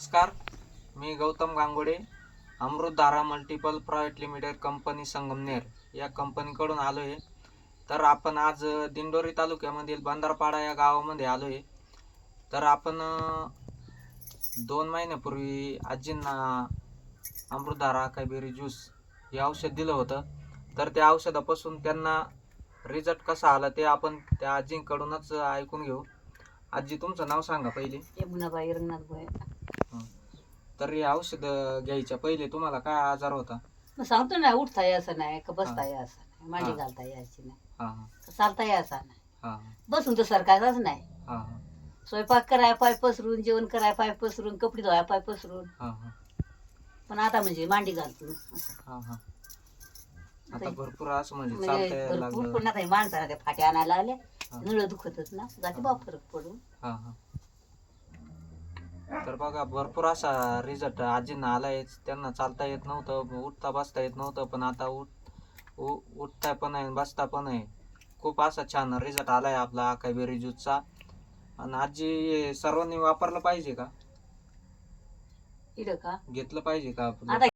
नमस्कार, मी Gautam Gangode, Amritdhara multiple private limited company Sangamner या कंपनीकडून आलो आहे. तर आपण आज दिंडोरी तालुक्यामधील बंधारपाडा या गावामध्ये आलो आहे. तर आपण 2 महिन्यापूर्वी आजींना अमृतधारा अकायबेरी ज्यूस हे औषध दिलं होतं. तर त्या औषधापासून त्यांना रिझल्ट कसा आला ते आपण त्या आजींकडूनच ऐकून घेऊ. आजी, तुमचं नाव सांगा पहिले. यमुनाबाई रंगनाथ भोये. तर हे औषध घ्यायच्या पहिले तुम्हाला काय आजार होता? मग सांगतो ना, उठता यायचं नाही, का बसता यायचं नाही, मांडी घालता यायची नाही, का चालता यायचा नाही, बसून तर सरकायचाच नाही. स्वयंपाक कराय पाय पसरून, जेवण कराय पाय पसरून, कपडे धुवाय पाय पसरून. पण आता म्हणजे मांडी घालतो आता भरपूर असं म्हणजे चालता यायला भरपूर. लागलं. पण आता हे माणसाला त्या फाट्या आणायला आल्या, नळ दुखतच ना, जाते बा फरक पडून. तर बघा, भरपूर असा रिझल्ट आजींना आलाय. त्यांना चालता येत नव्हतं, उठता बसता येत नव्हतं, पण आता उठता पण आहे, बसता पण आहे. खूप असा छान रिझल्ट आलाय आपला अकायबेरी ज्यूसचा. आणि आजी, हे सर्वांनी वापरलं पाहिजे का? इकडं का घेतलं पाहिजे का आपण? आता